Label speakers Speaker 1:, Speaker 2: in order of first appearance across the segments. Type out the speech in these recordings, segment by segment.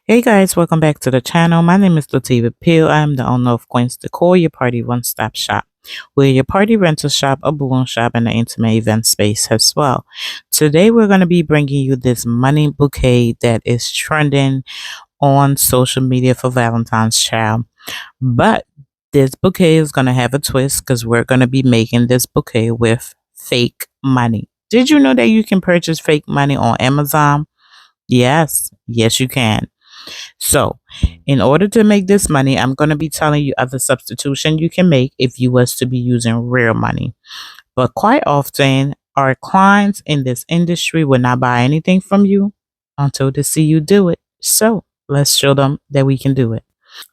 Speaker 1: Hey guys, welcome back to the channel. My name is Lativa Peel. I am the owner of Queen's Decor, your party one-stop shop. We're your party rental shop, a balloon shop, and an intimate event space as well. Today we're going to be bringing you this money bouquet that is trending on social media for Valentine's child. But this bouquet is going to have a twist because we're going to be making this bouquet with fake money. Did you know that you can purchase fake money on Amazon? Yes, you can. So, in order to make this money, I'm going to be telling you other substitution you can make if you was to be using real money. But quite often, our clients in this industry will not buy anything from you until they see you do it. So, let's show them that we can do it.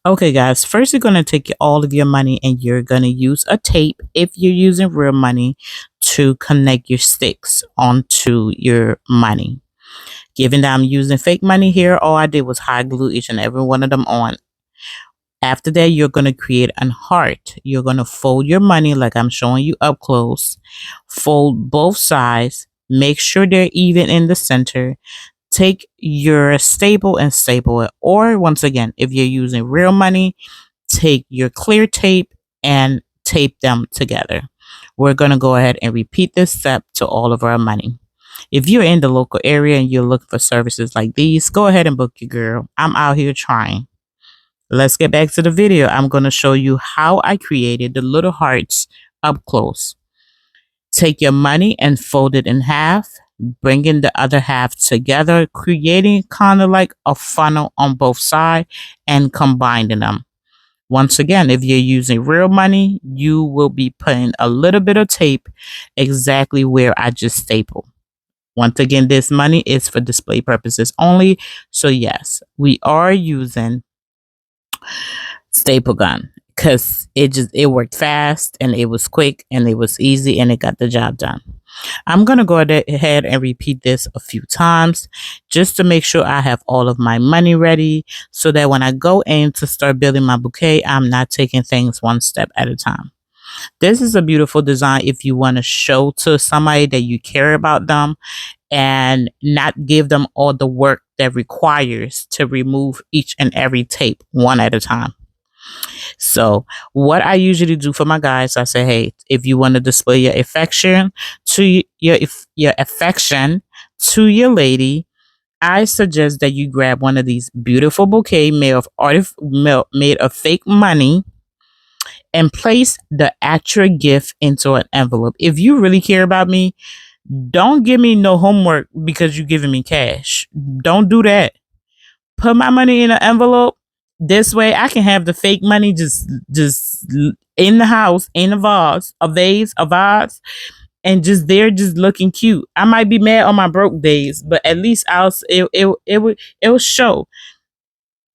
Speaker 1: Okay, guys, first you're going to take all of your money and you're going to use a tape if you're using real money to connect your sticks onto your money. Given that I'm using fake money here, all I did was hot glue each and every one of them on. After that, you're going to create a heart. You're going to fold your money like I'm showing you up close. Fold both sides. Make sure they're even in the center. Take your staple and staple it. Or once again, if you're using real money, take your clear tape and tape them together. We're going to go ahead and repeat this step to all of our money. If you're in the local area and you're looking for services like these, go ahead and book your girl. I'm out here trying. Let's get back to the video. I'm going to show you how I created the little hearts up close. Take your money and fold it in half, bringing the other half together, creating kind of like a funnel on both sides and combining them. Once again, if you're using real money, you will be putting a little bit of tape exactly where I just stapled. Once again, this money is for display purposes only. So yes, we are using staple gun because it worked fast and it was quick and it was easy and it got the job done. I'm going to go ahead and repeat this a few times just to make sure I have all of my money ready so that when I go in to start building my bouquet, I'm not taking things one step at a time. This is a beautiful design if you want to show to somebody that you care about them and not give them all the work that requires to remove each and every tape one at a time. So what I usually do for my guys, I say, hey, if you want to display your affection to your affection to your lady, I suggest that you grab one of these beautiful bouquet made of fake money and place the actual gift into an envelope. If you really care about me, don't give me no homework because you're giving me cash. Don't do that. Put my money in an envelope. This way I can have the fake money just in the house, in a vase, and just there just looking cute. I might be mad on my broke days, but at least it will show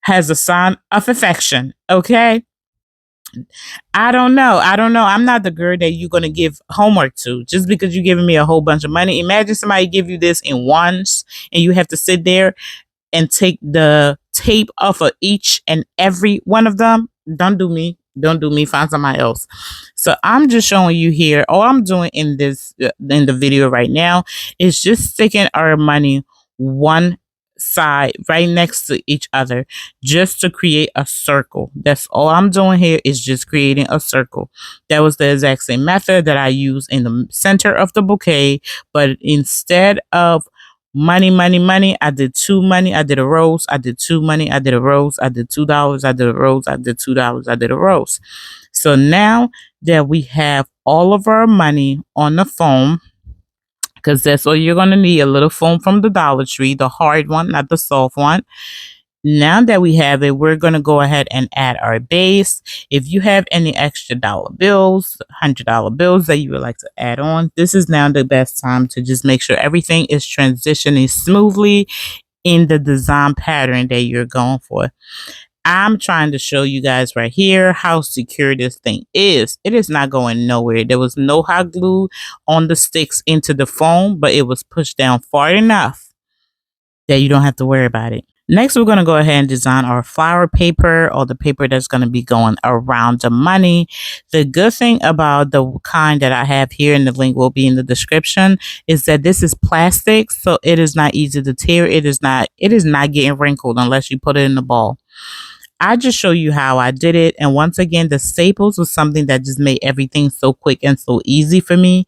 Speaker 1: has a sign of affection. Okay. I don't know. I'm not the girl that you're gonna give homework to just because you're giving me a whole bunch of money. Imagine somebody give you this in ones and you have to sit there and take the tape off of each and every one of them. Don't do me. Don't do me. Find somebody else. So I'm just showing you here. All I'm doing in the video right now is just sticking our money one side right next to each other just to create a circle. That's all I'm doing here is just creating a circle. That was the exact same method that I used in the center of the bouquet, but instead of money, I did two money, I did a rose, I did two money, I did a rose, I did $2, I did a rose, I did $2, I did a rose. So now that we have all of our money on the foam, because that's all you're going to need, a little foam from the Dollar Tree, the hard one, not the soft one. Now that we have it, we're going to go ahead and add our base. If you have any extra dollar bills, $100 bills that you would like to add on, this is now the best time to just make sure everything is transitioning smoothly in the design pattern that you're going for. I'm trying to show you guys right here how secure this thing is. It is not going nowhere. There was no hot glue on the sticks into the foam, but it was pushed down far enough that you don't have to worry about it. Next, we're going to go ahead and design our flower paper, or the paper that's going to be going around the money. The good thing about the kind that I have here, and the link will be in the description, is that this is plastic, so it is not easy to tear. It is not getting wrinkled unless you put it in the ball. I just show you how I did it. And once again, the staples was something that just made everything so quick and so easy for me.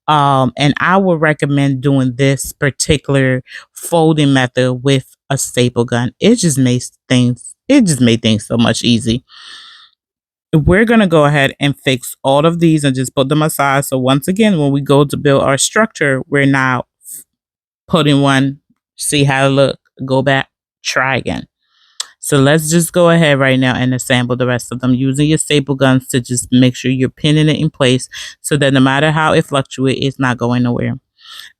Speaker 1: And I would recommend doing this particular folding method with a staple gun. It just made things so much easy. We're gonna go ahead and fix all of these and just put them aside. So once again, when we go to build our structure, we're now putting one, see how it look, go back, try again. So let's just go ahead right now and assemble the rest of them using your staple guns to just make sure you're pinning it in place so that no matter how it fluctuates, it's not going nowhere.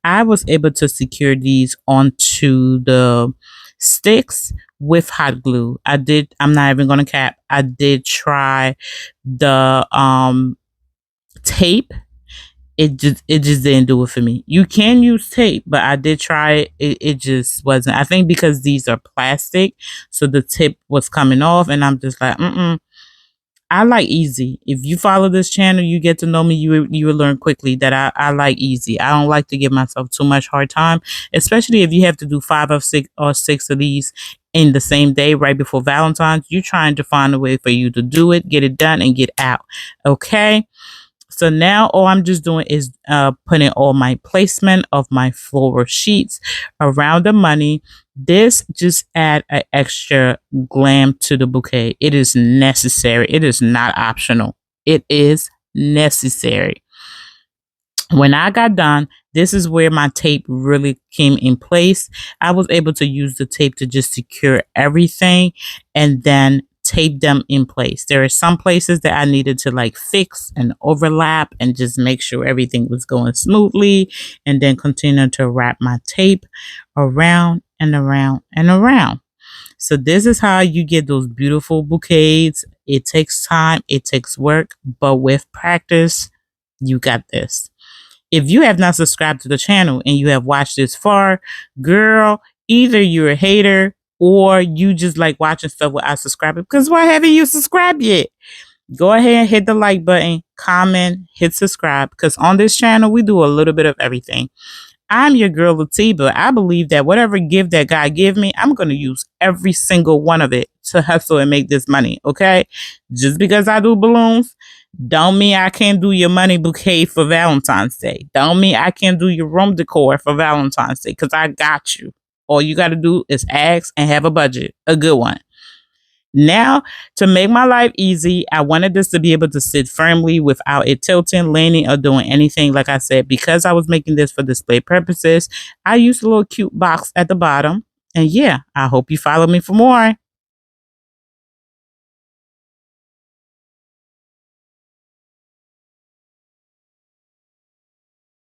Speaker 1: I was able to secure these onto the sticks with hot glue. I'm not even going to cap. I did try the tape. It just didn't do it for me. You can use tape, but I did try it. It just wasn't. I think because these are plastic, so the tip was coming off, and I'm just like, I like easy. If you follow this channel, you get to know me. You will learn quickly that I like easy. I don't like to give myself too much hard time, especially if you have to do 5 or 6 of these in the same day right before Valentine's. You're trying to find a way for you to do it, get it done, and get out. Okay. So now all I'm just doing is putting all my placement of my floral sheets around the money. This just add an extra glam to the bouquet. It is necessary. It is not optional. It is necessary. When I got done, this is where my tape really came in place. I was able to use the tape to just secure everything and then tape them in place. There are some places that I needed to like fix and overlap and just make sure everything was going smoothly, and then continue to wrap my tape around and around and around. So this is how you get those beautiful bouquets. It takes time, it takes work, but with practice, you got this. If you have not subscribed to the channel and you have watched this far, girl, either you're a hater or you just like watching stuff without subscribing. Because why haven't you subscribed yet? Go ahead and hit the like button, comment, hit subscribe. Because on this channel, we do a little bit of everything. I'm your girl Latiba. I believe that whatever gift that God give me, I'm going to use every single one of it to hustle and make this money. Okay. Just because I do balloons don't mean I can't do your money bouquet for Valentine's Day. Don't mean I can't do your room decor for Valentine's Day, because I got you. All you got to do is ask and have a budget, a good one. Now, to make my life easy, I wanted this to be able to sit firmly without it tilting, leaning, or doing anything. Like I said, because I was making this for display purposes, I used a little cute box at the bottom. And yeah, I hope you follow me for more.